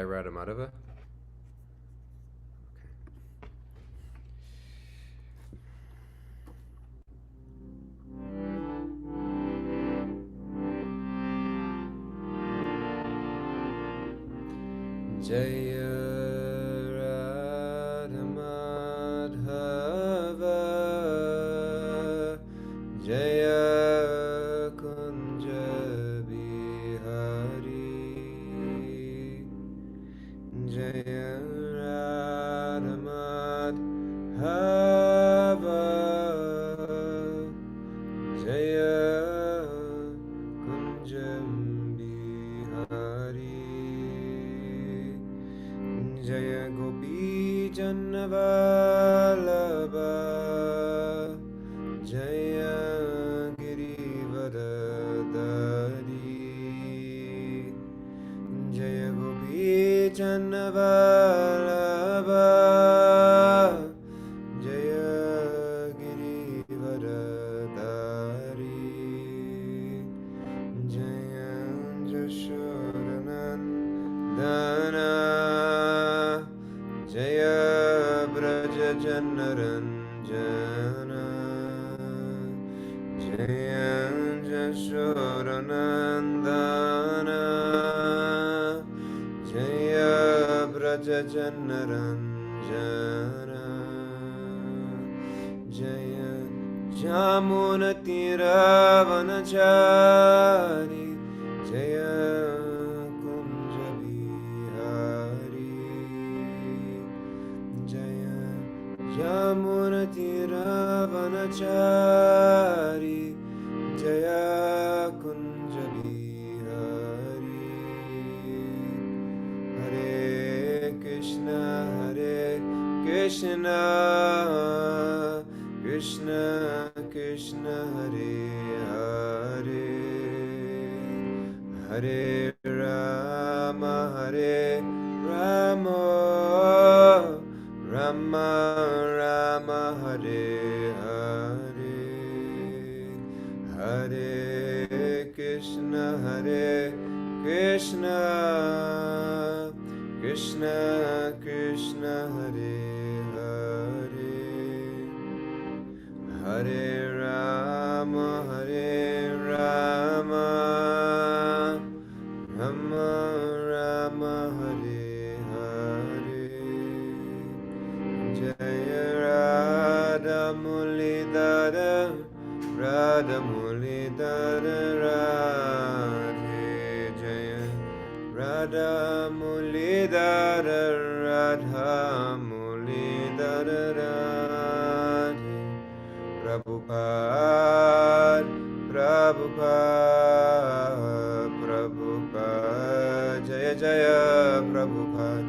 Radhamadava. Jaya Radhamadhava Jaya Kunja Bihari Jaya Radhamadhava Jaya Kunjam Bihari Jaya Gopi Jannavalabha Jaya Girivardhari Jaya Gopi Jannavalabha Jaya Girivardhari Jaya Jashodanandana Jaya Braja Janaranjana Jaya Jashodanandana Jaya Braja Janaranjana Jaya Jamunatiravanachari Jaya Kunja Bihari Jaya Jamunatiravanachari Jaya Kunja Bihari Hare Krishna Krishna Krishna Krishna Hare Hare Hare Rama Rama Rama Hare Hare Hare Krishna Krishna Krishna Krishna Hare Hare Hare Rama Rama Rama Hare Hare Jaya Radha Mulidara Radhe Jaya Radha Mulidara Radhe Prabhupada Jaya Jaya Prabhupada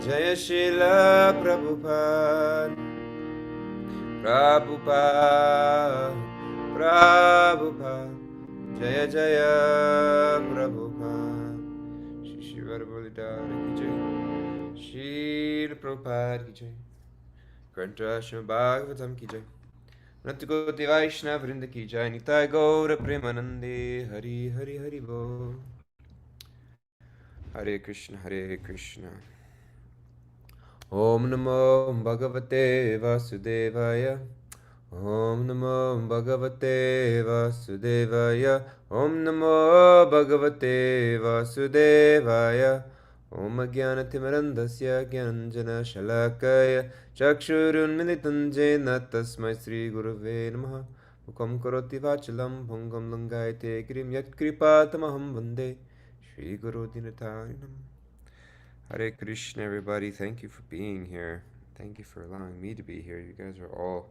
Jaya Srila Prabhupada Jaya Jaya Prabhupada Shri Shri Radha ki jai Shri Prabhupada ki jai Granta Srimad Bhagavatam ki jai Natagoti Vaishnava Vrinda ki jai Nitai Gaura Premanande Hari Hari Hari Bo Hare Krishna Om Namo Bhagavate Vasudevaya Om Namo Bhagavate Vasudevaya Om Namo Bhagavate Vasudevaya Om Jnanatimirandasya Gyananjana Shalakaya Chakshurunmilitam Jena Tasmai Sri Gurave Namaha Mukam Karoti Vachalam Bhangam Langayate Girim Yat Kripatamaham Vande Shri Guru Dinatarinam. Hare Krishna, everybody. Thank you for being here. Thank you for allowing me to be here. You guys are all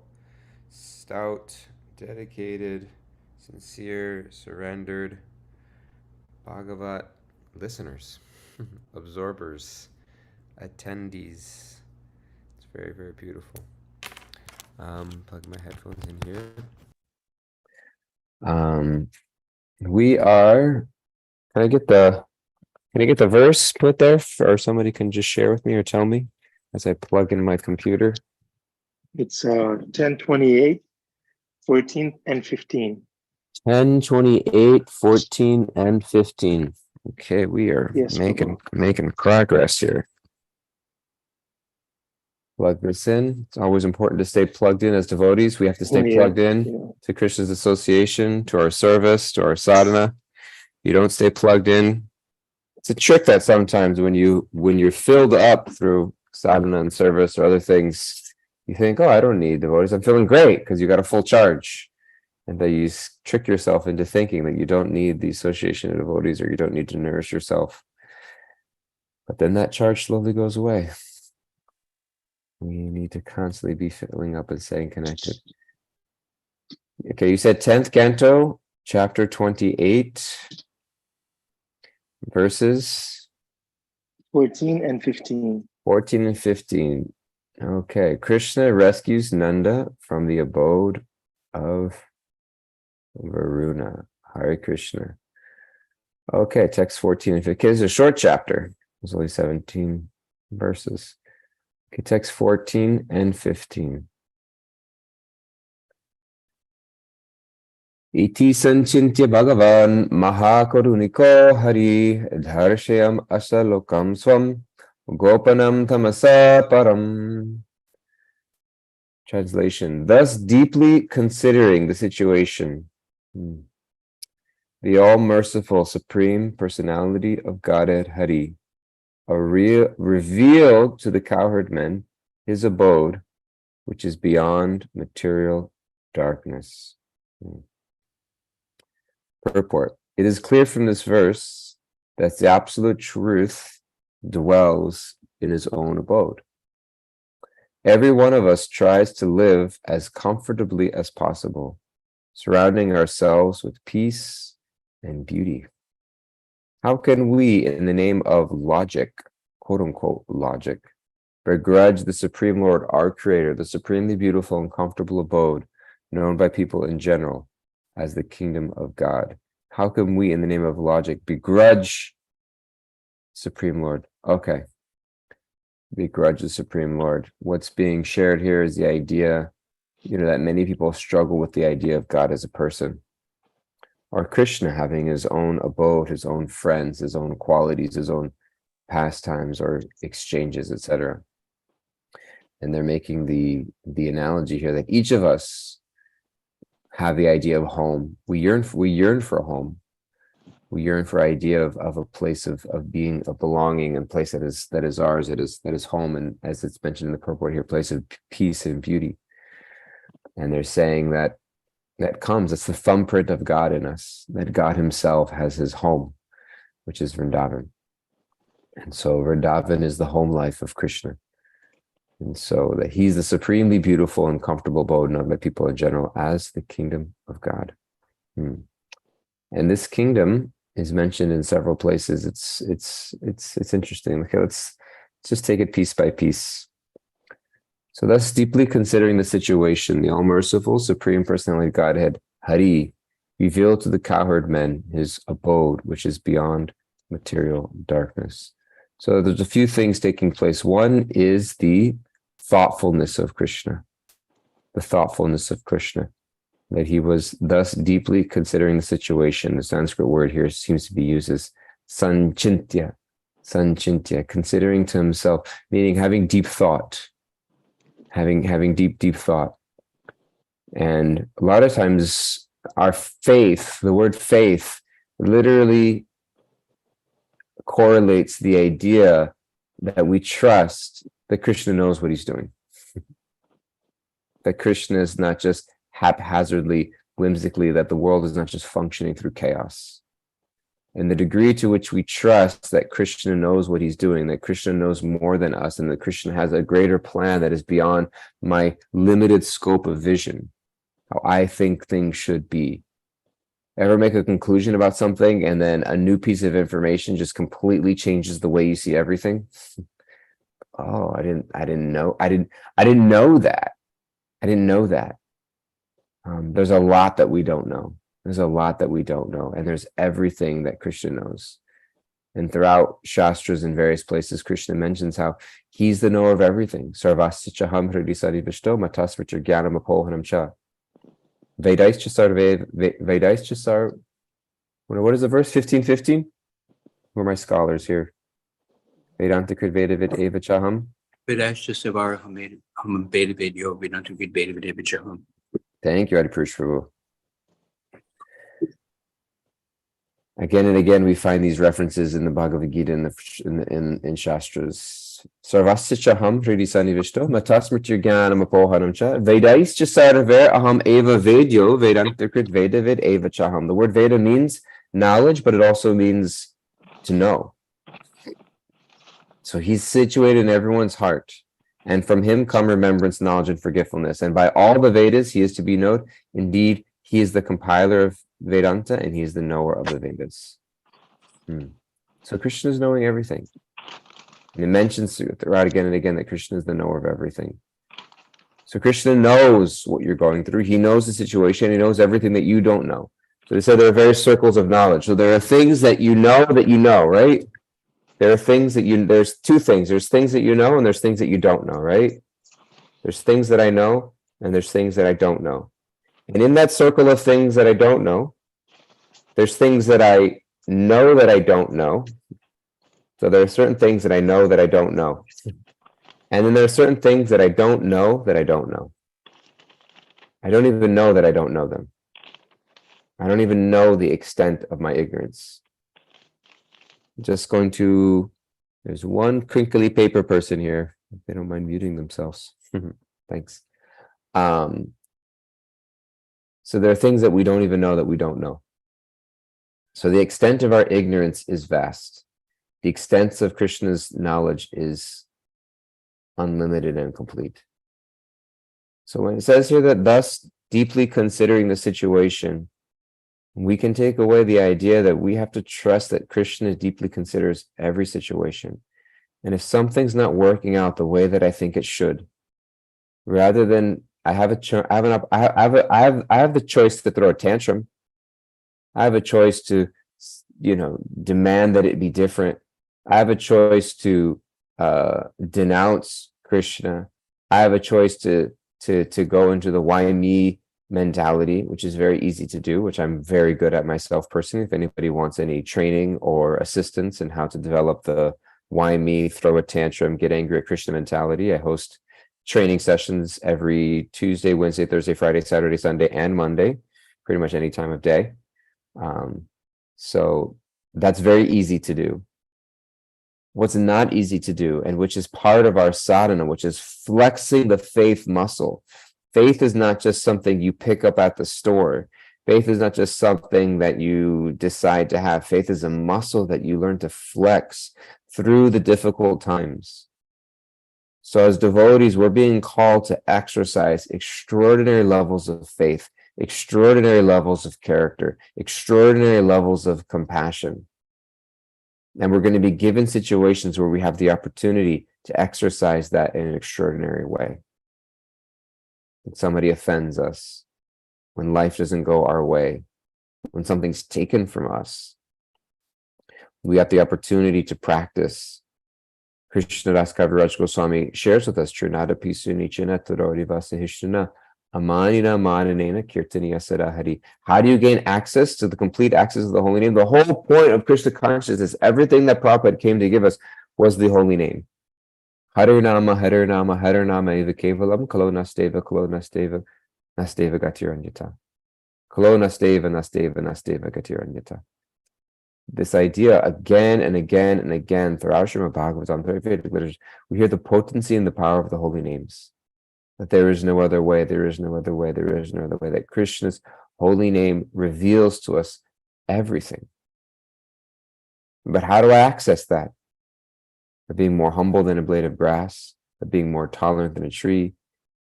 stout, dedicated, sincere, surrendered Bhagavat listeners, absorbers, attendees. It's very, very beautiful. Plug my headphones in here. We are. Can I get the verse put there, or somebody can just share with me or tell me as I plug in my computer? It's 10:28, 14, and 15. 10, 28, 14, and 15. Okay, we are Yes, making progress here. Plug this in. It's always important to stay plugged in as devotees. We have to stay plugged in to Krishna's association, to our service, to our sadhana. You don't stay plugged in. It's a trick that sometimes when you're filled up through sadhana and service or other things, you think, oh, I don't need devotees. I'm feeling great because you got a full charge. And that you trick yourself into thinking that you don't need the association of devotees or you don't need to nourish yourself. But then that charge slowly goes away. We need to constantly be filling up and staying connected. Okay, you said 10th canto, chapter 28, verses 14 and 15. 14 and 15. Okay, Krishna rescues Nanda from the abode of Varuna. Hare Krishna. Okay, text 14 and 15. Okay, it's a short chapter. There's only 17 verses. Okay, text 14 and 15. Iti sanchintya Bhagavan mahakaruniko hari dharshayam asalokam swam gopanam tamasa param. Translation. Thus deeply considering the situation, the all-merciful Supreme Personality of Godhead Hari revealed to the cowherd men his abode, which is beyond material darkness. Purport. It is clear from this verse that the absolute truth dwells in his own abode. Every one of us tries to live as comfortably as possible, surrounding ourselves with peace and beauty. How can we, in the name of logic, quote unquote logic, begrudge the Supreme Lord, our Creator, the supremely beautiful and comfortable abode known by people in general as the kingdom of God? How can we, in the name of logic, begrudge Supreme Lord? Okay. Begrudge the Supreme Lord. What's being shared here is the idea, that many people struggle with the idea of God as a person, or Krishna having his own abode, his own friends, his own qualities, his own pastimes or exchanges, etc. And they're making the analogy here that each of us have the idea of home. We yearn for a home. We yearn for idea of a place of being, of belonging, and place that is ours, that is home, and as it's mentioned in the purport here, place of peace and beauty. And they're saying that it's the thumbprint of God in us, that God himself has his home, which is Vrindavan. And so Vrindavan is the home life of Krishna. And so that he's the supremely beautiful and comfortable abode known by people in general as the kingdom of God. And this kingdom is mentioned in several places. It's interesting. Okay, let's just take it piece by piece. So thus deeply considering the situation, the all-merciful Supreme Personality of Godhead, Hari, revealed to the cowherd men his abode, which is beyond material darkness. So there's a few things taking place. One is the thoughtfulness of Krishna, that he was thus deeply considering the situation. The Sanskrit word here seems to be used as sanchintya, considering to himself, meaning having deep thought, having deep thought. And a lot of times our faith, the word faith, literally correlates the idea that we trust that Krishna knows what he's doing. That Krishna is not just haphazardly, whimsically, that the world is not just functioning through chaos. And the degree to which we trust that Krishna knows what he's doing, that Krishna knows more than us, and that Krishna has a greater plan that is beyond my limited scope of vision, how I think things should be. Ever make a conclusion about something and then a new piece of information just completely changes the way you see everything? Oh, I didn't know that. There's a lot that we don't know. And there's everything that Krishna knows. And throughout Shastras in various places, Krishna mentions how he's the knower of everything. Sarvasya chaham hridisari vishto matasvrcha jnanam apohanam cha. Vedaischa sarve, what is the verse? 15:15? Who are my scholars here? Vedanta Krit Veda Vid Eva Chaham. Vedashta Savara Hum Veda Vidyo Vedanta Vid Veda Vidya. Thank you, Adi Purush Prabhu. Again and again, we find these references in the Bhagavad Gita in Shastras. Sarvasya chaham hridisani vishto matasmritir jnanam apohanam cha Vedais sarver aham eva vedyo Vedanta Krit Veda Vid Eva Chaham. The word Veda means knowledge, but it also means to know. So he's situated in everyone's heart, and from him come remembrance, knowledge, and forgetfulness. And by all the Vedas, he is to be known. Indeed, he is the compiler of Vedanta, and he is the knower of the Vedas. So Krishna is knowing everything. And it mentions throughout again and again that Krishna is the knower of everything. So Krishna knows what you're going through. He knows the situation. He knows everything that you don't know. So they said there are various circles of knowledge. So there are things that you know, right? There are things that there's two things. There's things that you know and there's things that you don't know, right? There's things that I know and there's things that I don't know. And in that circle of things that I don't know, there's things that I know that I don't know. So there are certain things that I know that I don't know. And then there are certain things that I don't know that I don't know. I don't even know that I don't know them. I don't even know the extent of my ignorance. Just going to, there's one crinkly paper person here. If they don't mind muting themselves. Thanks. So there are things that we don't even know that we don't know. So the extent of our ignorance is vast. The extent of Krishna's knowledge is unlimited and complete. So when it says here that thus deeply considering the situation, we can take away the idea that we have to trust that Krishna deeply considers every situation. And if something's not working out the way that I think it should, rather than I have the choice to throw a tantrum. I have a choice to, demand that it be different. I have a choice to denounce Krishna. I have a choice to go into the why me mentality, which is very easy to do, which I'm very good at myself personally. If anybody wants any training or assistance in how to develop the why me, throw a tantrum, get angry at Krishna mentality, I host training sessions every Tuesday, Wednesday, Thursday, Friday, Saturday, Sunday, and Monday, pretty much any time of day. So that's very easy to do. What's not easy to do, and which is part of our sadhana, which is flexing the faith muscle. Faith is not just something you pick up at the store. Faith is not just something that you decide to have. Faith is a muscle that you learn to flex through the difficult times. So as devotees, we're being called to exercise extraordinary levels of faith, extraordinary levels of character, extraordinary levels of compassion. And we're going to be given situations where we have the opportunity to exercise that in an extraordinary way. When somebody offends us, when life doesn't go our way, when something's taken from us, we have the opportunity to practice. Krishna Das Kaviraj Goswami shares with us, Trinada Pisu Nichana Tadori Vasahishana Amanina Mananena Kirtaniya Sadahari. How do you gain access to the complete access of the holy name? The whole point of Krishna consciousness, everything that Prabhupada came to give us, was the holy name. Harinama, Harinama, Harinama Eva Kevalam, Kalo Nasteva, Kalo Nasteva, Nasteva Gatiranyata. Kalo Nasteva, Nasteva, Nasteva Gatiranyata. This idea again and again and again throughout Srimad Bhagavatam, throughout Vedic literature, we hear the potency and the power of the holy names. That there is no other way, there is no other way, there is no other way. That Krishna's holy name reveals to us everything. But how do I access that? By being more humble than a blade of grass, by being more tolerant than a tree,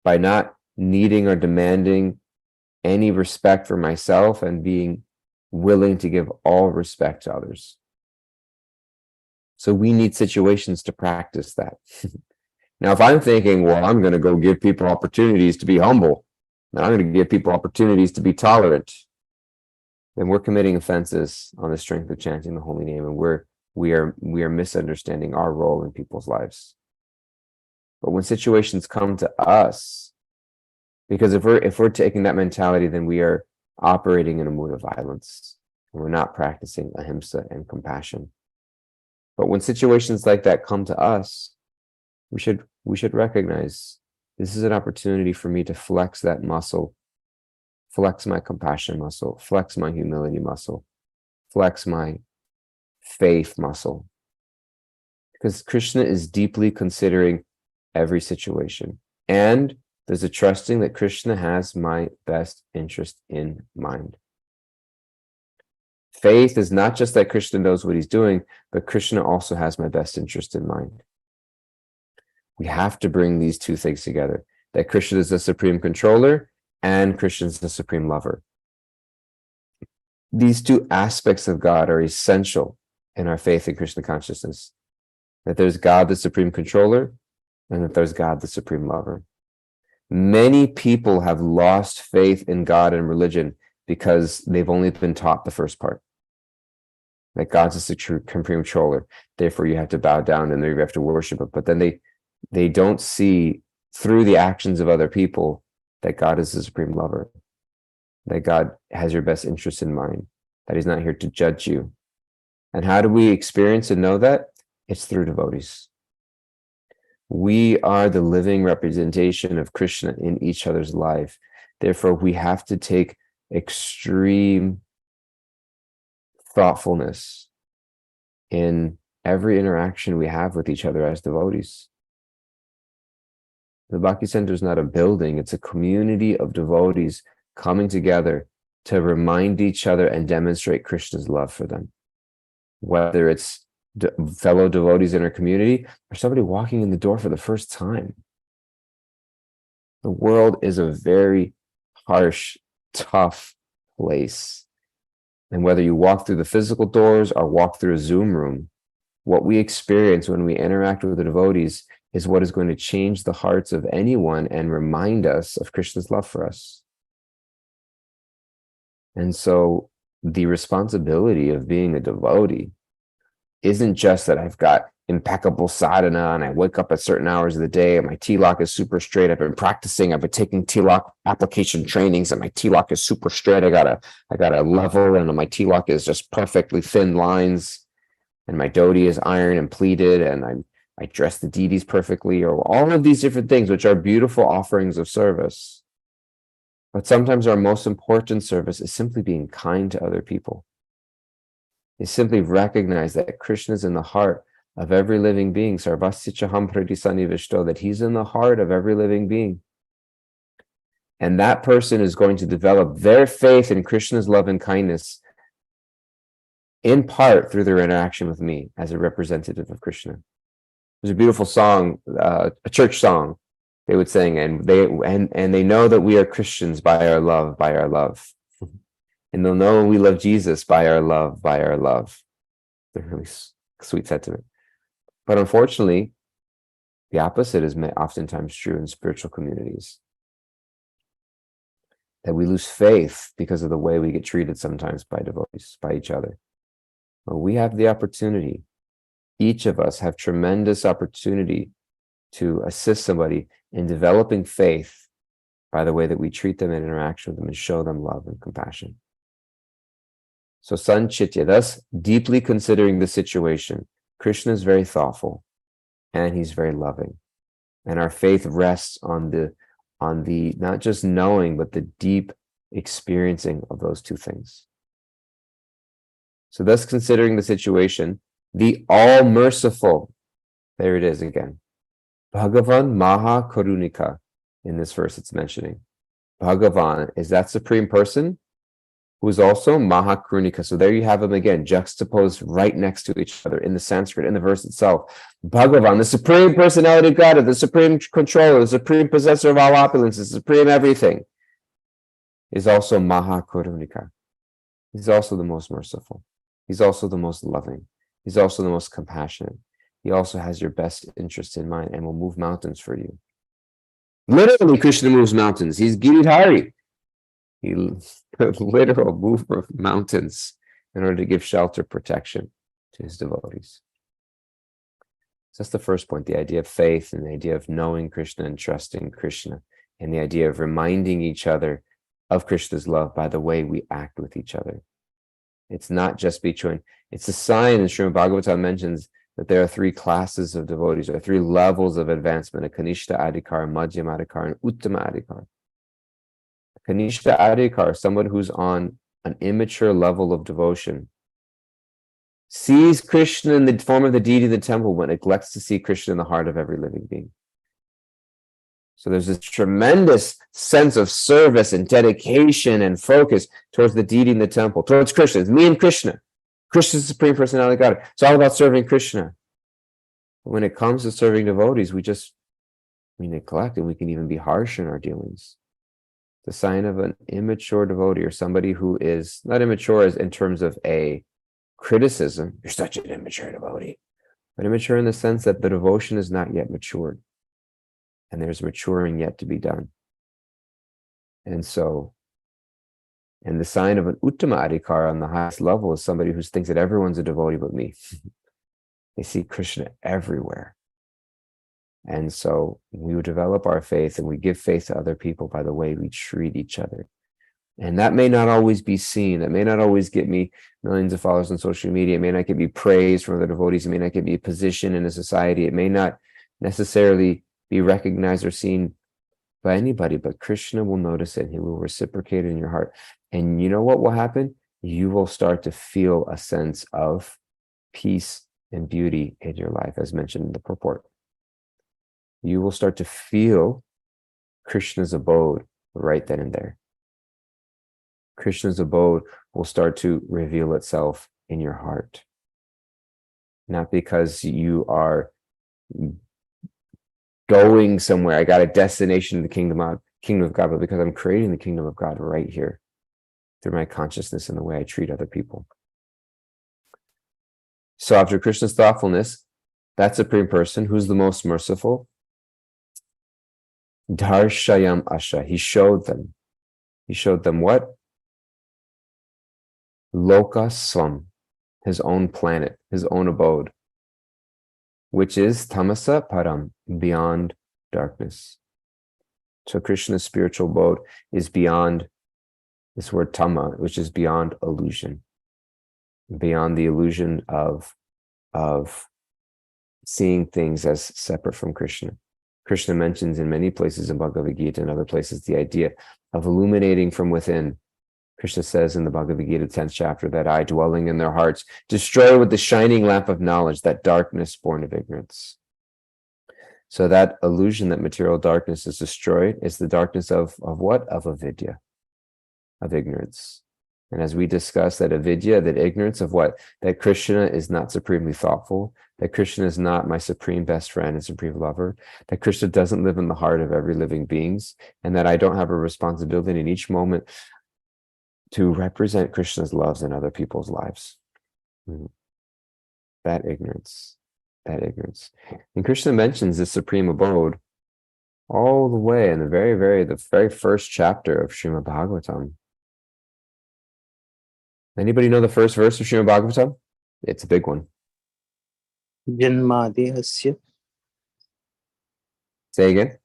by not needing or demanding any respect for myself and being willing to give all respect to others. So we need situations to practice that. Now, if I'm thinking, well, I'm going to go give people opportunities to be humble, and I'm going to give people opportunities to be tolerant, then we're committing offenses on the strength of chanting the holy name, and we are misunderstanding our role in people's lives. But when situations come to us, because if we're taking that mentality, then we are operating in a mood of violence, and we're not practicing ahimsa and compassion. But when situations like that come to us, we should recognize this is an opportunity for me to flex that muscle, flex my compassion muscle, flex my humility muscle, flex my faith muscle. Because Krishna is deeply considering every situation. And there's a trusting that Krishna has my best interest in mind. Faith is not just that Krishna knows what he's doing, but Krishna also has my best interest in mind. We have to bring these two things together, that Krishna is the supreme controller and Krishna is the supreme lover. These two aspects of God are essential in our faith in Krishna consciousness, that there's God, the supreme controller, and that there's God, the supreme lover. Many people have lost faith in God and religion because they've only been taught the first part, that God's a supreme controller, therefore you have to bow down and you have to worship it. But then they don't see through the actions of other people that God is the supreme lover, that God has your best interest in mind, that he's not here to judge you. And how do we experience and know that? It's through devotees. We are the living representation of Krishna in each other's life. Therefore, we have to take extreme thoughtfulness in every interaction we have with each other as devotees. The Bhakti Center is not a building, it's a community of devotees coming together to remind each other and demonstrate Krishna's love for them. Whether it's fellow devotees in our community or somebody walking in the door for the first time. The world is a very harsh, tough place. And whether you walk through the physical doors or walk through a Zoom room, what we experience when we interact with the devotees is what is going to change the hearts of anyone and remind us of Krishna's love for us. And so the responsibility of being a devotee isn't just that I've got impeccable sadhana and I wake up at certain hours of the day and my tilak is super straight. I've been practicing, I've been taking tilak application trainings and my tilak is super straight. I got a level and my tilak is just perfectly thin lines and my dhoti is iron and pleated and I dress the deities perfectly, or all of these different things, which are beautiful offerings of service. But sometimes our most important service is simply being kind to other people. Is simply recognize that Krishna is in the heart of every living being, Sarvasichaham Pradisannivishto, that he's in the heart of every living being. And that person is going to develop their faith in Krishna's love and kindness in part through their interaction with me as a representative of Krishna. There's a beautiful song, a church song they would sing, and they know that we are Christians by our love, by our love. And they'll know we love Jesus by our love, by our love. It's a really sweet sentiment. But unfortunately, the opposite is oftentimes true in spiritual communities. That we lose faith because of the way we get treated sometimes by devotees, by each other. But we have the opportunity, each of us have tremendous opportunity to assist somebody in developing faith by the way that we treat them and interact with them and show them love and compassion. So sanchitya, thus deeply considering the situation, Krishna is very thoughtful and he's very loving. And our faith rests on the not just knowing, but the deep experiencing of those two things. So thus considering the situation, the all-merciful, there it is again. Bhagavan Maha Karunika, in this verse it's mentioning. Bhagavan is that supreme person who is also Maha Karunika. So there you have them again, juxtaposed right next to each other in the Sanskrit, in the verse itself. Bhagavan, the supreme personality of God, the supreme controller, the supreme possessor of all opulence, the supreme everything, is also Maha Karunika. He's also the most merciful. He's also the most loving. He's also the most compassionate. He also has your best interest in mind and will move mountains for you. Literally, Krishna moves mountains. He's Giridhari. He literal mover of mountains in order to give shelter, protection to his devotees. So that's the first point, the idea of faith and the idea of knowing Krishna and trusting Krishna, and the idea of reminding each other of Krishna's love by the way we act with each other. It's not just between, it's a sign, and Srimad Bhagavatam mentions that there are three classes of devotees, or three levels of advancement: a Kanishta Adhikar, Madhyama Adhikar, and Uttama Adhikar. Kanishta Adhikar, someone who's on an immature level of devotion, sees Krishna in the form of the deity in the temple, but neglects to see Krishna in the heart of every living being. So there's this tremendous sense of service and dedication and focus towards the deity in the temple, towards Krishna. It's me and Krishna. Krishna's the Supreme Personality of God. It's all about serving Krishna. But when it comes to serving devotees, we neglect, and we can even be harsh in our dealings. The sign of an immature devotee, or somebody who is not immature as in terms of a criticism. You're such an immature devotee. But immature in the sense that the devotion is not yet matured, and there's maturing yet to be done. And the sign of an Uttama Adhikar on the highest level is somebody who thinks that everyone's a devotee but me. They see Krishna everywhere. And so we would develop our faith, and we give faith to other people by the way we treat each other. And that may not always be seen. That may not always get me millions of followers on social media. It may not get me praise from other devotees. It may not get me a position in a society. It may not necessarily be recognized or seen by anybody, but Krishna will notice it. He will reciprocate it in your heart. And you know what will happen? You will start to feel a sense of peace and beauty in your life, as mentioned in the purport. You will start to feel Krishna's abode right then and there. Krishna's abode will start to reveal itself in your heart. Not because you are going somewhere, I got a destination in the kingdom of God, but because I'm creating the kingdom of God right here through my consciousness and the way I treat other people. So after Krishna's thoughtfulness, that Supreme Person, who's the most merciful, Darshayam Asha, he showed them. He showed them what? Loka Swam, his own planet, his own abode, which is Tamasa Param, beyond darkness. So Krishna's spiritual abode is beyond this word Tama, which is beyond illusion, beyond the illusion of seeing things as separate from Krishna. Krishna mentions in many places in Bhagavad Gita and other places the idea of illuminating from within. Krishna says in the Bhagavad Gita, 10th chapter, that I, dwelling in their hearts, destroy with the shining lamp of knowledge that darkness born of ignorance. So that illusion that material darkness is destroyed is the darkness of what? Of avidya, of ignorance. And as we discussed, that avidya, that ignorance of what? That Krishna is not supremely thoughtful, that Krishna is not my supreme best friend and supreme lover, that Krishna doesn't live in the heart of every living being, and that I don't have a responsibility in each moment to represent Krishna's loves in other people's lives. That ignorance. And Krishna mentions the supreme abode all the way in the very first chapter of Srimad Bhagavatam. Anybody know the first verse of Srimad Bhagavatam? It's a big one. Janmadi asya. Say again.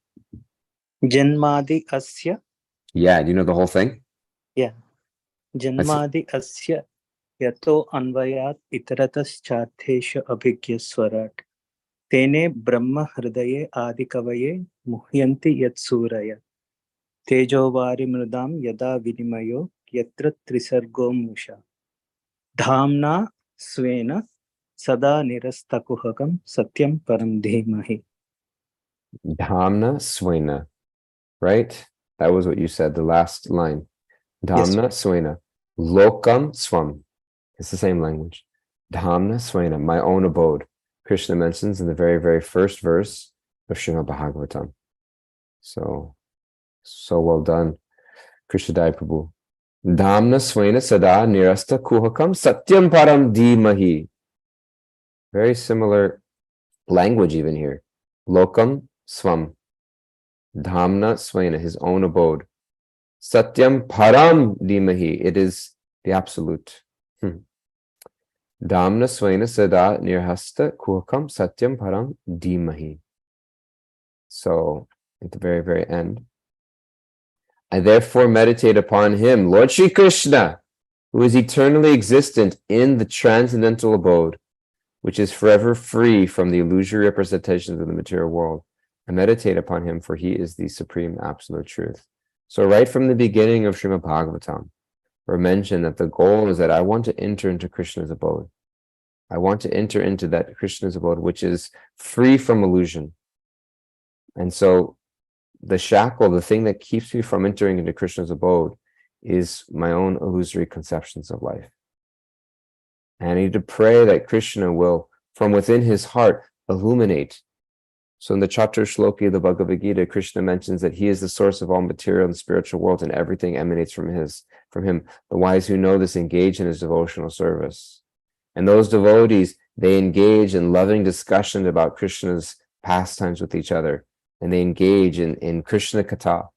Janmadi asya. Yeah, do you know the whole thing? Yeah. Janmadi asya yato anvayat itarataschathesha abhigyaswarat tene brahma hridaye adikavaye muhyanti yat suraya tejovari mridam yada vinimayo yatra trisargo musha dhamna svena sada nirastakuhakam satyam param dhimahi. Dhamna Swena, right? That was what you said, the last line. Yes. Dhamna Swena. Lokam Swam. It's the same language. Dhamna Swena, my own abode. Krishna mentions in the very first verse of Srimad Bhagavatam. So well done, Krishna Dai Prabhu. Dhamna Swena Sada Nirasta Kuhakam Satyam Param Dhimahi. Very similar language even here. Lokam Swam. Dhamna Swena, his own abode. Satyam Param Dhimahi. It is the absolute. Dhamna Swena Sada Nirhasta Kuhakam Satyam Param Dhimahi. So at the very end, I therefore meditate upon him, Lord Shri Krishna, who is eternally existent in the transcendental abode, which is forever free from the illusory representations of the material world. I meditate upon him, for he is the supreme absolute truth. So right from the beginning of Srimad Bhagavatam, we're mentioned that the goal is that I want to enter into Krishna's abode. I want to enter into that Krishna's abode, which is free from illusion. And so the shackle, the thing that keeps me from entering into Krishna's abode, is my own illusory conceptions of life. And I need to pray that Krishna will, from within his heart, illuminate. So in the chapter Shloki of the Bhagavad Gita, Krishna mentions that he is the source of all material and spiritual worlds, and everything emanates from him. The wise who know this engage in his devotional service. And those devotees, they engage in loving discussion about Krishna's pastimes with each other, and they engage in Krishna Katha.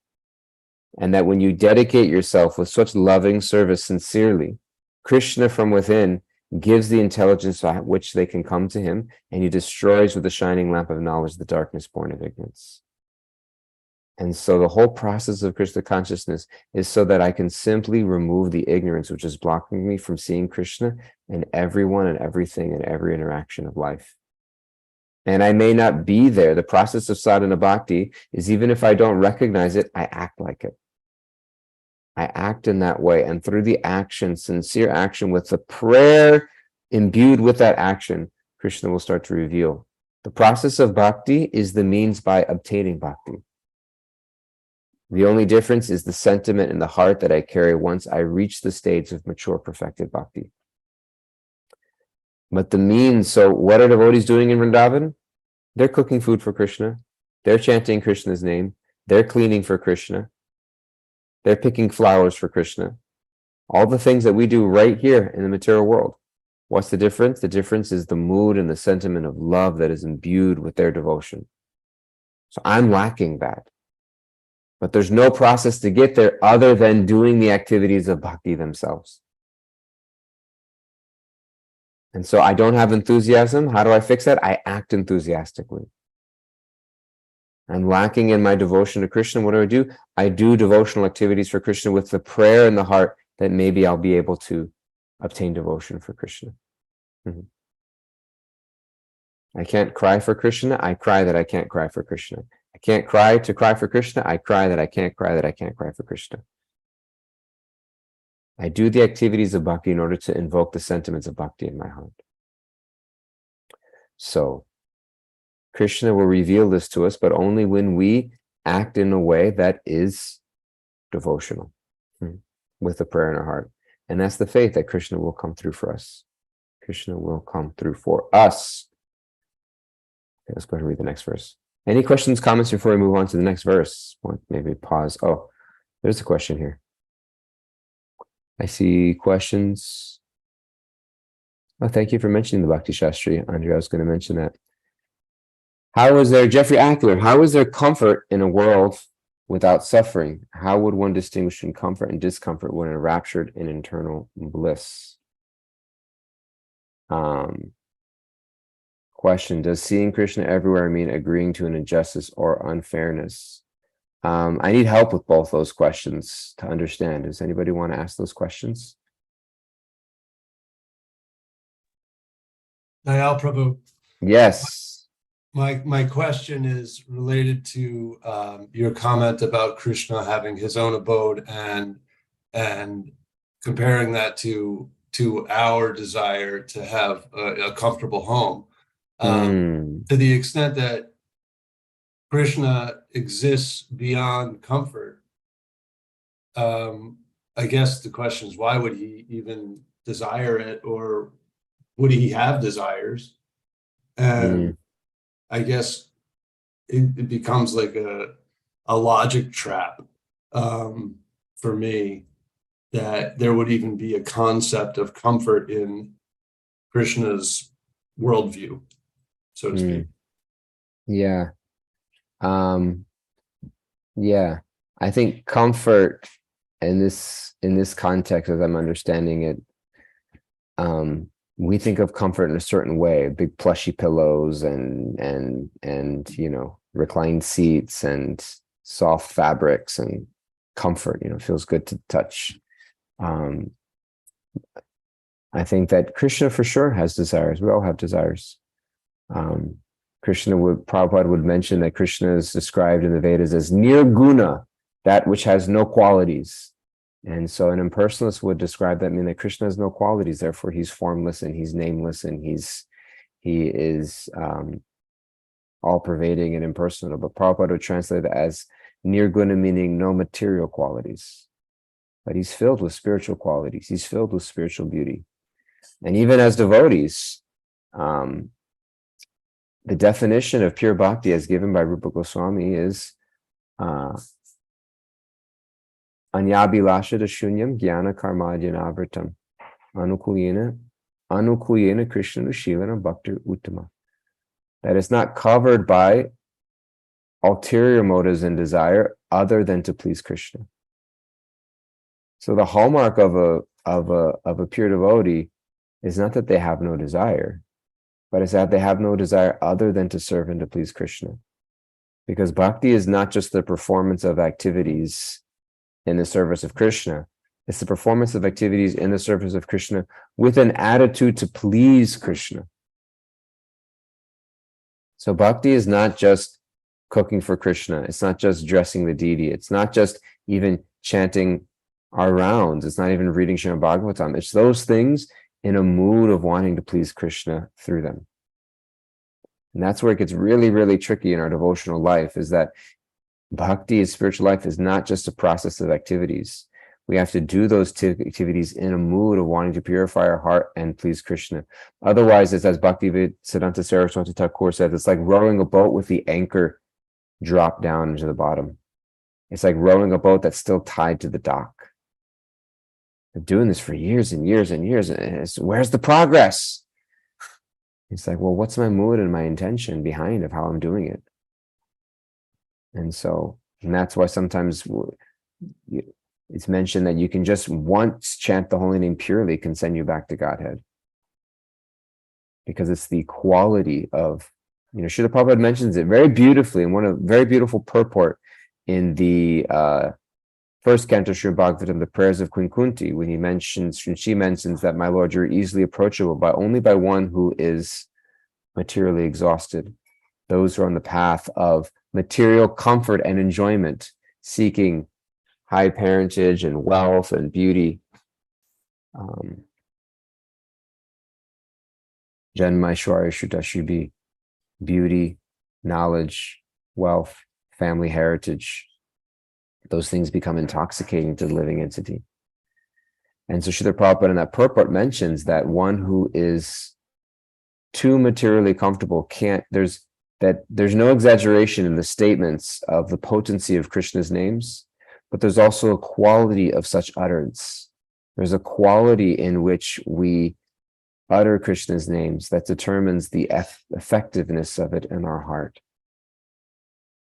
And that when you dedicate yourself with such loving service sincerely, Krishna from within gives the intelligence by which they can come to him, and he destroys with the shining lamp of knowledge the darkness born of ignorance. And so the whole process of Krishna consciousness is so that I can simply remove the ignorance which is blocking me from seeing Krishna in everyone and everything and every interaction of life. And I may not be there. The process of sadhana bhakti is, even if I don't recognize it, I act like it. I act in that way. And through the action, sincere action, with the prayer imbued with that action, Krishna will start to reveal. The process of bhakti is the means by obtaining bhakti. The only difference is the sentiment in the heart that I carry once I reach the stage of mature, perfected bhakti. But the means, so what are devotees doing in Vrindavan? They're cooking food for Krishna. They're chanting Krishna's name. They're cleaning for Krishna. They're picking flowers for Krishna. All the things that we do right here in the material world. What's the difference? The difference is the mood and the sentiment of love that is imbued with their devotion. So I'm lacking that. But there's no process to get there other than doing the activities of bhakti themselves. And so I don't have enthusiasm. How do I fix that? I act enthusiastically. I'm lacking in my devotion to Krishna. What do? I do devotional activities for Krishna with the prayer in the heart that maybe I'll be able to obtain devotion for Krishna. Mm-hmm. I can't cry for Krishna. I cry that I can't cry for Krishna. I can't cry to cry for Krishna. I cry that I can't cry that I can't cry for Krishna. I do the activities of bhakti in order to invoke the sentiments of bhakti in my heart. So Krishna will reveal this to us, but only when we act in a way that is devotional, with a prayer in our heart. And that's the faith that Krishna will come through for us. Krishna will come through for us. Okay, let's go ahead and read the next verse. Any questions, comments before we move on to the next verse? Maybe pause. Oh, there's a question here. I see questions. Oh, thank you for mentioning the Bhakti Shastri, Andrea. I was going to mention that. How is there, Jeffrey Ackler, how is there comfort in a world without suffering? How would one distinguish between comfort and discomfort when enraptured in internal bliss? Question, does seeing Krishna everywhere mean agreeing to an injustice or unfairness? I need help with both those questions to understand. Does anybody want to ask those questions? Dayal Prabhu. Yes. My question is related to your comment about Krishna having his own abode and comparing that to our desire to have a comfortable home. To the extent that Krishna exists beyond comfort, I guess the question is, why would he even desire it, or would he have desires? And I guess it becomes like a logic trap for me, that there would even be a concept of comfort in Krishna's worldview, so to speak. Yeah. Yeah. I think comfort in this context, as I'm understanding it, we think of comfort in a certain way, big plushy pillows and reclined seats and soft fabrics and comfort, feels good to touch. I think that Krishna for sure has desires. We all have desires. Prabhupada would mention that Krishna is described in the Vedas as nirguna, that which has no qualities. And so an impersonalist would describe that, mean that Krishna has no qualities, therefore he's formless and he's nameless and he is all-pervading and impersonal. But Prabhupada would translate it as nirguna, meaning no material qualities. But he's filled with spiritual qualities. He's filled with spiritual beauty. And even as devotees, the definition of pure bhakti as given by Rupa Goswami is anyabhilashada shunyam jnana karmadhyanavartam anukulyena krishna nushilana bhaktir uttama. That is not covered by ulterior motives and desire other than to please Krishna. So the hallmark of a pure devotee is not that they have no desire, but it's that they have no desire other than to serve and to please Krishna. Because bhakti is not just the performance of activities in the service of Krishna, it's the performance of activities in the service of Krishna with an attitude to please Krishna. So bhakti is not just cooking for Krishna, it's not just dressing the deity, it's not just even chanting our rounds, it's not even reading Srimad Bhagavatam, it's those things in a mood of wanting to please Krishna through them. And that's where it gets really, really tricky in our devotional life, is that bhakti, spiritual life, is not just a process of activities. We have to do those activities in a mood of wanting to purify our heart and please Krishna. Otherwise, it's as Bhaktivedanta Saraswati Thakur said, it's like rowing a boat with the anchor dropped down into the bottom. It's like rowing a boat that's still tied to the dock. They're doing this for years and years and years. And where's the progress? It's like, well, what's my mood and my intention behind of how I'm doing it? And that's why sometimes it's mentioned that you can just once chant the holy name purely can send you back to Godhead. Because it's the quality of, Srila Prabhupada mentions it very beautifully in very beautiful purport in the first canto Srimad Bhagavatam, the prayers of Queen Kunti, when she mentions that, my Lord, you're easily approachable only by one who is materially exhausted. Those who are on the path of material comfort and enjoyment, seeking high parentage and wealth and beauty. Janma Aishwarya Shrutashubhi, beauty, knowledge, wealth, family heritage. Those things become intoxicating to the living entity. And so Srila Prabhupada in that purport mentions that one who is too materially comfortable there's no exaggeration in the statements of the potency of Krishna's names, but there's also a quality of such utterance. There's a quality in which we utter Krishna's names that determines the effectiveness of it in our heart.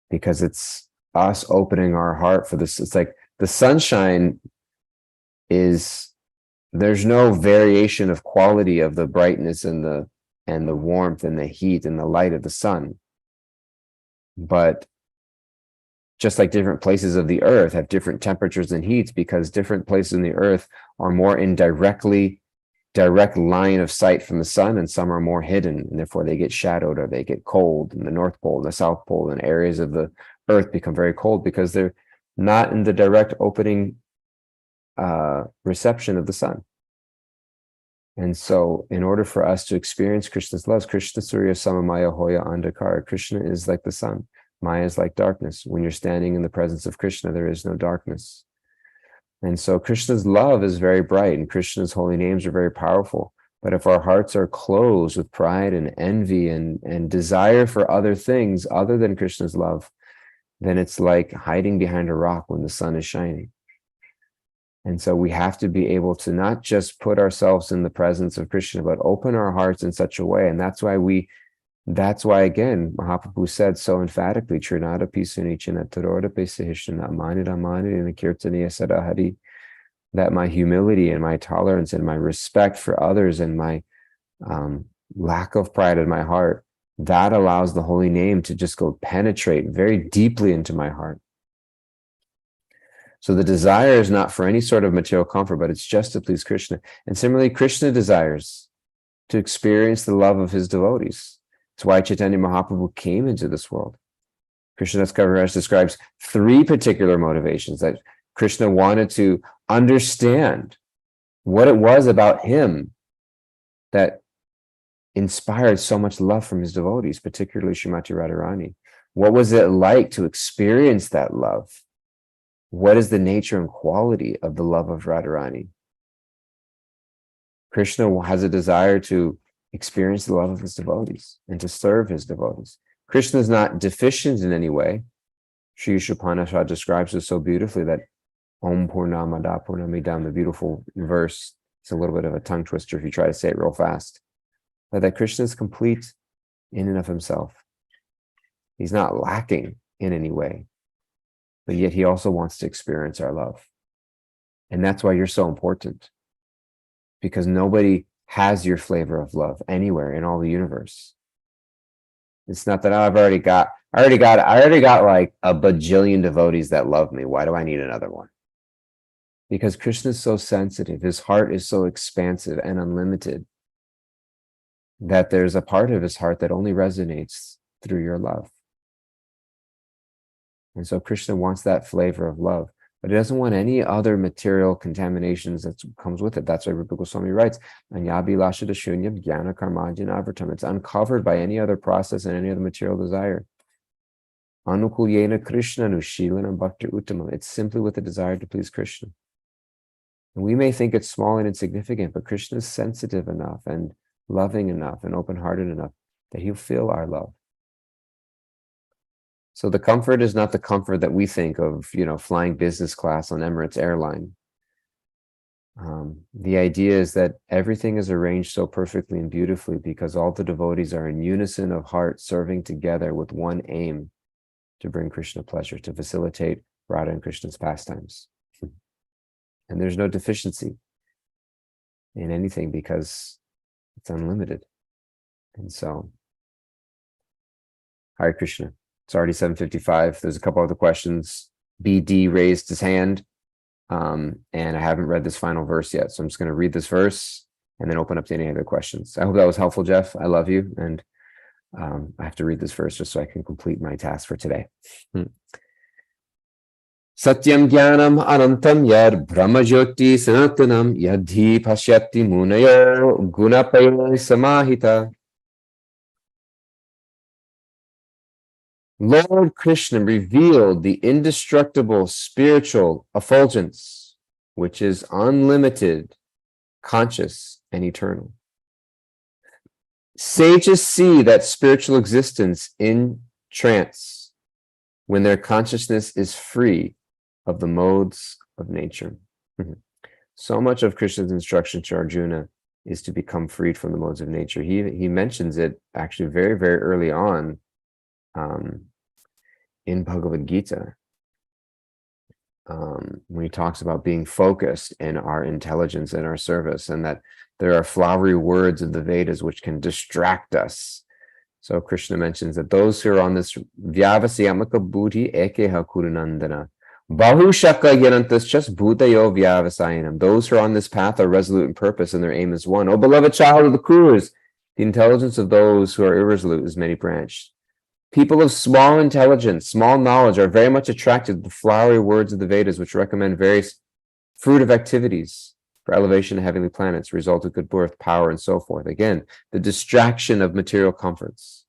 Because it's us opening our heart for this. It's like the sunshine there's no variation of quality of the brightness and the warmth and the heat and the light of the sun. But just like different places of the earth have different temperatures and heats, because different places in the earth are more in direct line of sight from the sun, and some are more hidden, and therefore they get shadowed or they get cold. In the North Pole and the South Pole and areas of the earth become very cold because they're not in the direct opening reception of the sun. And so in order for us to experience Krishna's love, Krishna Surya Samamaya Hoya Andhakara, Krishna is like the sun, Maya is like darkness. When you're standing in the presence of Krishna, there is no darkness. And so Krishna's love is very bright and Krishna's holy names are very powerful. But if our hearts are closed with pride and envy and desire for other things other than Krishna's love, then it's like hiding behind a rock when the sun is shining. And so we have to be able to not just put ourselves in the presence of Krishna, but open our hearts in such a way. And that's why again, Mahaprabhu said so emphatically, Trinada Pisunichana Taroda Pesahishana Amanida Manida Kirtaniya Sadahari, that my humility and my tolerance and my respect for others and my lack of pride in my heart, that allows the holy name to just go penetrate very deeply into my heart. So the desire is not for any sort of material comfort, but it's just to please Krishna. And similarly, Krishna desires to experience the love of his devotees. That's why Chaitanya Mahaprabhu came into this world. Krishnadas Kaviraj describes 3 particular motivations that Krishna wanted to understand what it was about him that inspired so much love from his devotees, particularly Srimati Radharani. What was it like to experience that love? What is the nature and quality of the love of Radharani? Krishna has a desire to experience the love of his devotees and to serve his devotees. Krishna is not deficient in any way. Sri Upanishad describes it so beautifully that Om Purnamada Purnamidam, the beautiful verse, it's a little bit of a tongue twister if you try to say it real fast, but that Krishna is complete in and of himself. He's not lacking in any way, but yet he also wants to experience our love. And that's why you're so important, because nobody has your flavor of love anywhere in all the universe. It's not that I already got like a bajillion devotees that love me. Why do I need another one? Because Krishna is so sensitive. His heart is so expansive and unlimited that there's a part of his heart that only resonates through your love. And so Krishna wants that flavor of love, but he doesn't want any other material contaminations that comes with it. That's why Rupa Goswami writes, Anyabhilasha Shunyam Jnana Karmadhyana Avartam. It's uncovered by any other process and any other material desire. Anukulyena Krishna Nushilana Bhakti Uttamam. It's simply with the desire to please Krishna. And we may think it's small and insignificant, but Krishna is sensitive enough and loving enough and open-hearted enough that he'll feel our love. So the comfort is not the comfort that we think of, flying business class on Emirates Airline. The idea is that everything is arranged so perfectly and beautifully because all the devotees are in unison of heart, serving together with one aim to bring Krishna pleasure, to facilitate Radha and Krishna's pastimes. And there's no deficiency in anything because it's unlimited. And so, Hare Krishna. It's already 7:55. There's a couple other questions. BD raised his hand, and I haven't read this final verse yet. So I'm just going to read this verse and then open up to any other questions. I hope that was helpful, Jeff. I love you. And I have to read this verse just so I can complete my task for today. Satyam Jnanam Anantam Yad Brahmajyoti Sanatanam Yadhi Pashyati Munayo Gunapayo Samahita. Lord Krishna revealed the indestructible spiritual effulgence, which is unlimited, conscious, and eternal. Sages see that spiritual existence in trance when their consciousness is free of the modes of nature. So much of Krishna's instruction to Arjuna is to become freed from the modes of nature. He mentions it actually very, very early on in Bhagavad Gita, when he talks about being focused in our intelligence and our service, and that there are flowery words of the Vedas which can distract us. So Krishna mentions that those who are on this Vyavasyamaka Buddhi Ekeha Kurunandana Bahushaka Yanantas just Bhutayo Vyavasayanam. Those who are on this path are resolute in purpose and their aim is one. O beloved child of the Kurus, the intelligence of those who are irresolute is many branched. People of small intelligence, small knowledge are very much attracted to the flowery words of the Vedas, which recommend various fruitive activities for elevation of heavenly planets, result of good birth, power, and so forth. Again, the distraction of material comforts.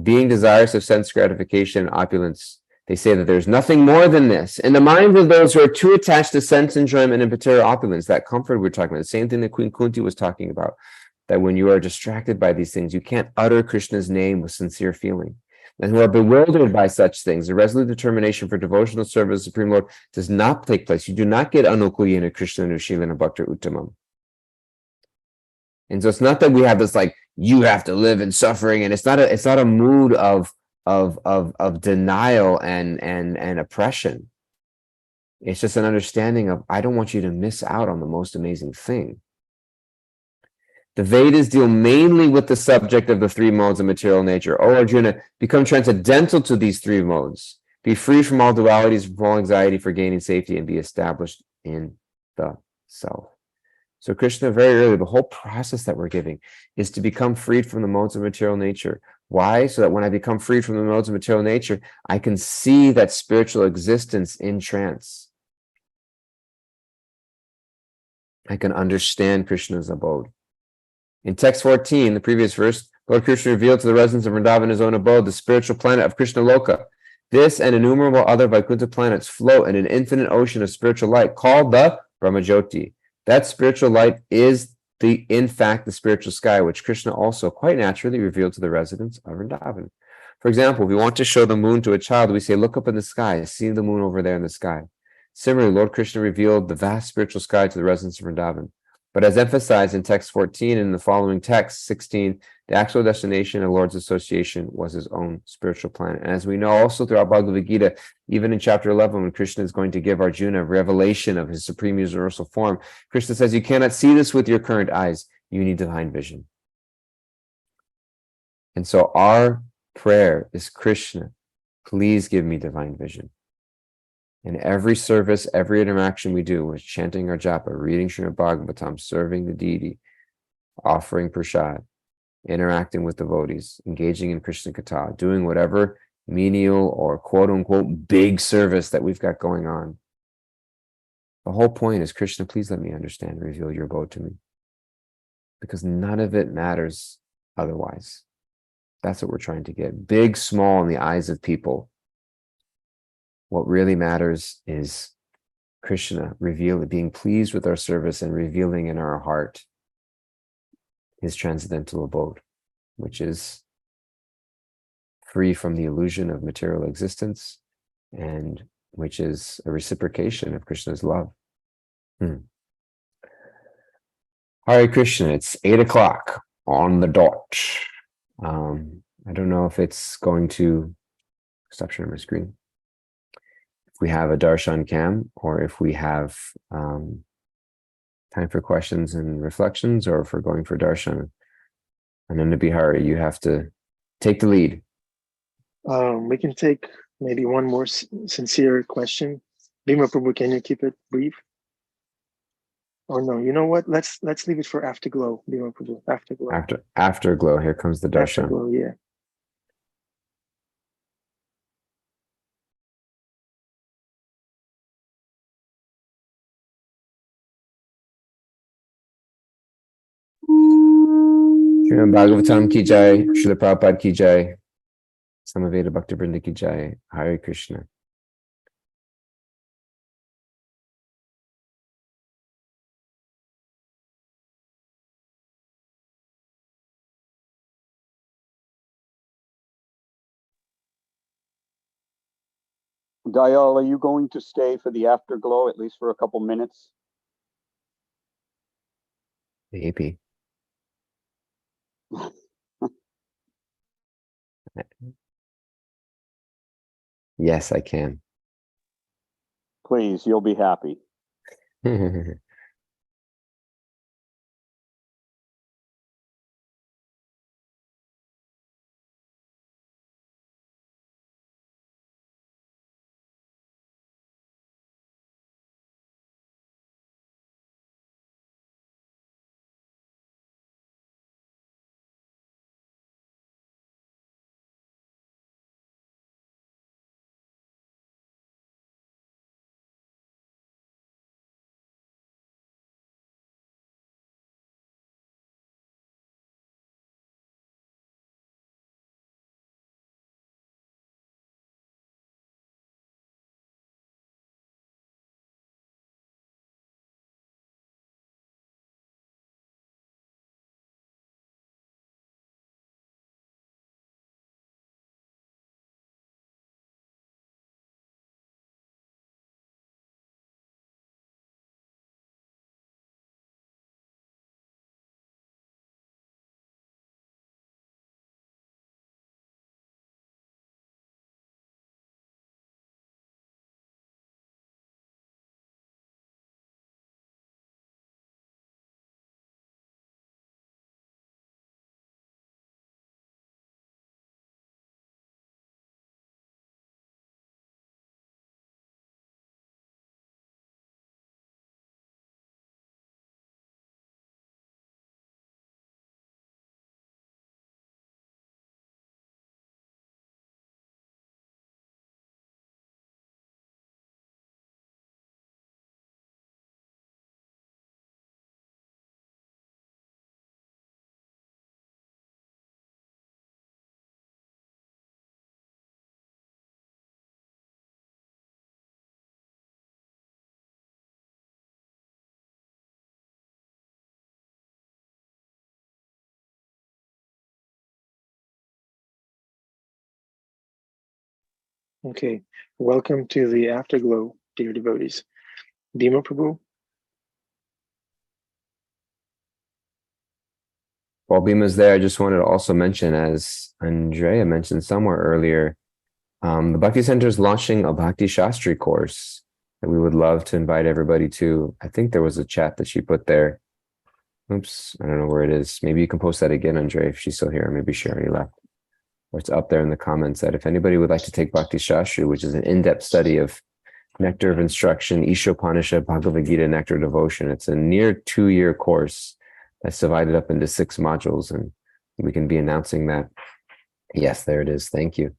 Being desirous of sense gratification and opulence, they say that there's nothing more than this. In the minds of those who are too attached to sense enjoyment and material opulence, that comfort we're talking about, the same thing that Queen Kunti was talking about, that when you are distracted by these things, you can't utter Krishna's name with sincere feeling. And who are bewildered by such things, the resolute determination for devotional service of the Supreme Lord does not take place. You do not get Anukulyena Krishna Nushilana Bhakti Uttamam. And so it's not that we have this like, you have to live in suffering, and it's not a mood of denial and oppression. It's just an understanding of, I don't want you to miss out on the most amazing thing. The Vedas deal mainly with the subject of the 3 modes of material nature. O Arjuna, become transcendental to these 3 modes. Be free from all dualities, from all anxiety for gaining safety, and be established in the self. So Krishna, very early, the whole process that we're giving is to become freed from the modes of material nature. Why? So that when I become freed from the modes of material nature, I can see that spiritual existence in trance. I can understand Krishna's abode. In text 14, the previous verse, Lord Krishna revealed to the residents of Vrindavan his own abode, the spiritual planet of Krishna Loka. This and innumerable other Vaikuntha planets float in an infinite ocean of spiritual light called the Brahmajyoti. That spiritual light is in fact the spiritual sky, which Krishna also quite naturally revealed to the residents of Vrindavan. For example, if we want to show the moon to a child, we say, look up in the sky, see the moon over there in the sky. Similarly, Lord Krishna revealed the vast spiritual sky to the residents of Vrindavan. But as emphasized in text 14 and in the following text 16, the actual destination of Lord's association was his own spiritual planet. And as we know also throughout Bhagavad Gita, even in chapter 11, when Krishna is going to give Arjuna a revelation of his supreme universal form, Krishna says, you cannot see this with your current eyes. You need divine vision. And so our prayer is, Krishna, please give me divine vision. In every service, every interaction we do with chanting our japa, reading Srimad Bhagavatam, serving the deity, offering prasad, interacting with devotees, engaging in Krishna Katha, doing whatever menial or quote-unquote big service that we've got going on. The whole point is, Krishna, please let me understand and reveal your abode to me. Because none of it matters otherwise. That's what we're trying to get. Big, small in the eyes of people. What really matters is Krishna being pleased with our service and revealing in our heart his transcendental abode, which is free from the illusion of material existence and which is a reciprocation of Krishna's love. Hare Krishna, it's 8 o'clock on the dot. I don't know if it's going to stop sharing my screen. We have a darshan cam, or if we have time for questions and reflections, or if we're going for darshan. Ananda Bihari, you have to take the lead. We can take maybe one more sincere question. Bhima Prabhu, can you keep it brief? Or no, you know what? Let's leave it for Afterglow, Bhima Prabhu. Afterglow. Afterglow, here comes the darshan. Afterglow, yeah. Srimad Bhagavatam ki jai, Srila Prabhupada ki jai, Samaveda Bhaktivinoda ki jai, Hare Krishna. Dayal, are you going to stay for the Afterglow at least for a couple minutes? Maybe. Yes, I can. Please, you'll be happy. Okay, welcome to the Afterglow, dear devotees. Bhima Prabhu. While Bima's there, I just wanted to also mention, as Andrea mentioned somewhere earlier, the Bhakti Center is launching a Bhakti Shastri course that we would love to invite everybody to. I think there was a chat that she put there. Oops, I don't know where it is. Maybe you can post that again, Andrea, if she's still here. Maybe she already left. Or it's up there in the comments that if anybody would like to take Bhakti Shastri, which is an in-depth study of Nectar of Instruction, Ishopanishad, Bhagavad Gita, Nectar of Devotion. It's a near 2-year course that's divided up into 6 modules, and we can be announcing that. Yes, there it is. Thank you.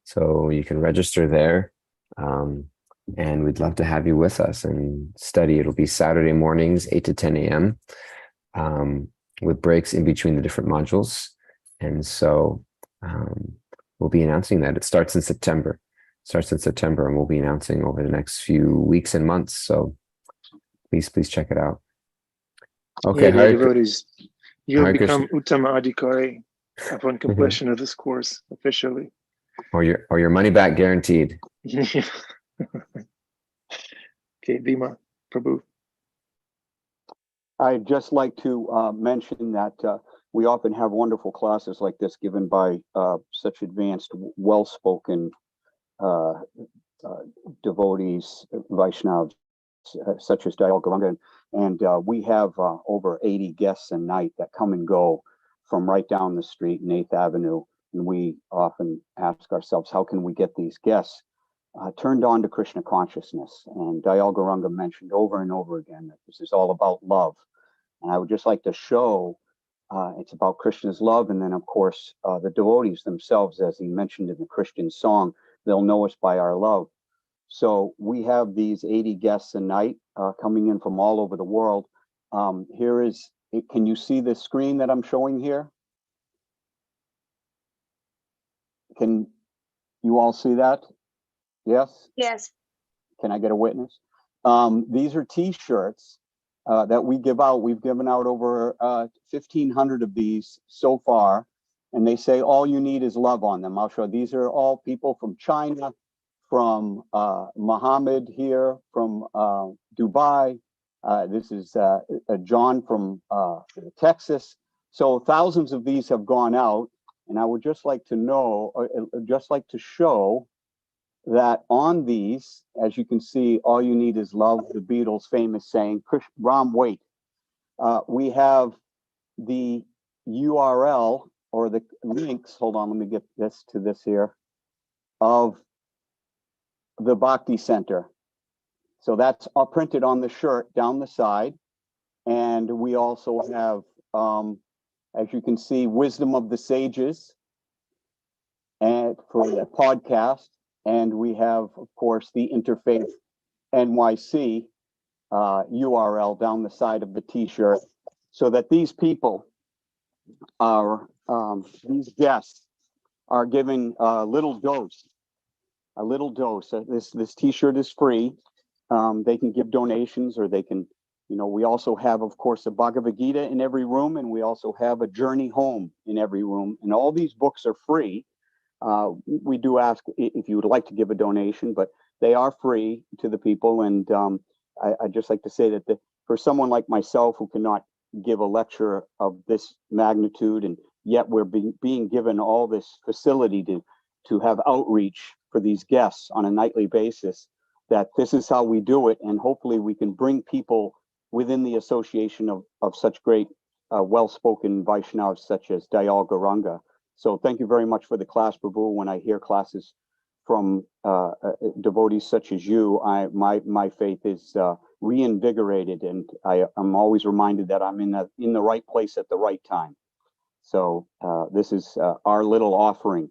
So you can register there, and we'd love to have you with us and study. It'll be Saturday mornings, 8 to 10 a.m., with breaks in between the different modules. And so we'll be announcing that. It starts in September. And we'll be announcing over the next few weeks and months. So please check it out. Okay, Yeah, dear devotees, you have Hare become Krishna. Uttama Adhikari upon completion of this course officially. Or your money back guaranteed. Okay, Bhima Prabhu. I'd just like to mention that we often have wonderful classes like this given by such advanced, well-spoken devotees, Vaishnavas, such as Dayal, Gauranga, and we have over 80 guests a night that come and go from right down the street in 8th Avenue. And we often ask ourselves, how can we get these guests turned on to Krishna consciousness? And Dayal Gauranga mentioned over and over again that this is all about love. And I would just like to show it's about Krishna's love. And then, of course, the devotees themselves, as he mentioned in the Christian song, they'll know us by our love. So we have these 80 guests a night coming in from all over the world. Here is, can you see the screen that I'm showing here? Can you all see that? Yes? Yes. Can I get a witness? These are T-shirts that we give out. We've given out over 1,500 of these so far. And they say, all you need is love on them. I'll show. These are all people from China, from Mohammed here, from Dubai. This is John from Texas. So thousands of these have gone out. And I would just like to know, just like to show that on these, as you can see, all you need is love, the Beatles' famous saying, Ram, wait. We have the URL or the links, hold on, let me get this to this here, of the Bhakti Center. So that's printed on the shirt down the side. And we also have, as you can see, Wisdom of the Sages and for the podcast. And we have, of course, the Interfaith NYC URL down the side of the T-shirt, so that these people are, these guests are given a little dose. This T-shirt is free. They can give donations, or they can, we also have, of course, a Bhagavad Gita in every room, and we also have a Journey Home in every room. And all these books are free. We do ask if you would like to give a donation, but they are free to the people. And I'd just like to say that for someone like myself who cannot give a lecture of this magnitude, and yet we're being given all this facility to have outreach for these guests on a nightly basis, that this is how we do it. And hopefully we can bring people within the association of such great well-spoken Vaishnavas such as Dayal Gauranga. So thank you very much for the class, Prabhu. When I hear classes from devotees such as you, my faith is reinvigorated, and I'm always reminded that I'm in the right place at the right time. So this is our little offering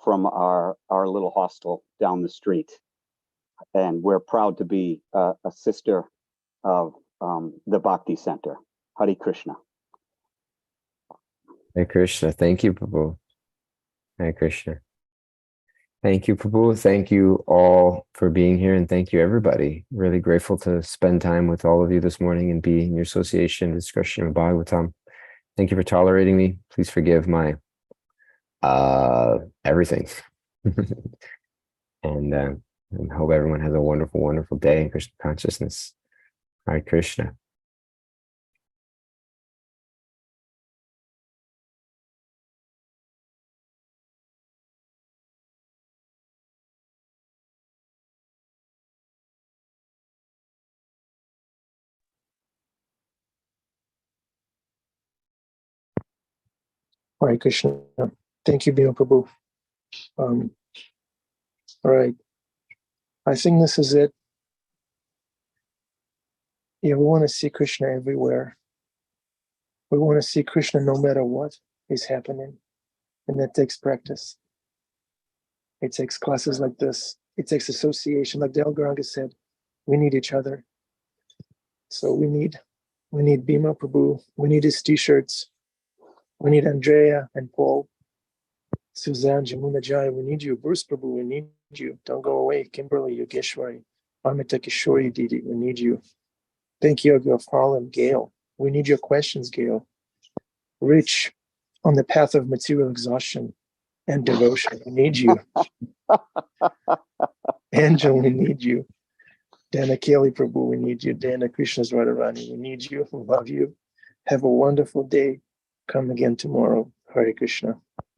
from our little hostel down the street, and we're proud to be a sister of the Bhakti Center. Hare Krishna. Hare Krishna. Thank you, Prabhu. Hare Krishna. Thank you, Prabhu. Thank you all for being here, and thank you, everybody. Really grateful to spend time with all of you this morning and be in your association, discussion of Bhagavatam. Thank you for tolerating me. Please forgive my everything. And hope everyone has a wonderful, wonderful day in Krishna consciousness. Hare Krishna. Hare Krishna. Thank you, Bhima Prabhu. All right. I think this is it. Yeah, we want to see Krishna everywhere. We want to see Krishna no matter what is happening. And that takes practice. It takes classes like this. It takes association. Like Dayal Gauranga said, we need each other. So we need Bhima Prabhu. We need his t-shirts. We need Andrea and Paul, Suzanne, Jamuna Jai. We need you. Bruce Prabhu, we need you. Don't go away. Kimberly, Yogeshwari, Amita Kishori Didi, we need you. Thank you, Yoga of Harlem, Gail. We need your questions, Gail. Rich, on the path of material exhaustion and devotion, we need you. Angel, we need you. Dana Kelly Prabhu, we need you. Dana Krishna's Radharani, we need you. We love you. Have a wonderful day. Come again tomorrow. Hare Krishna.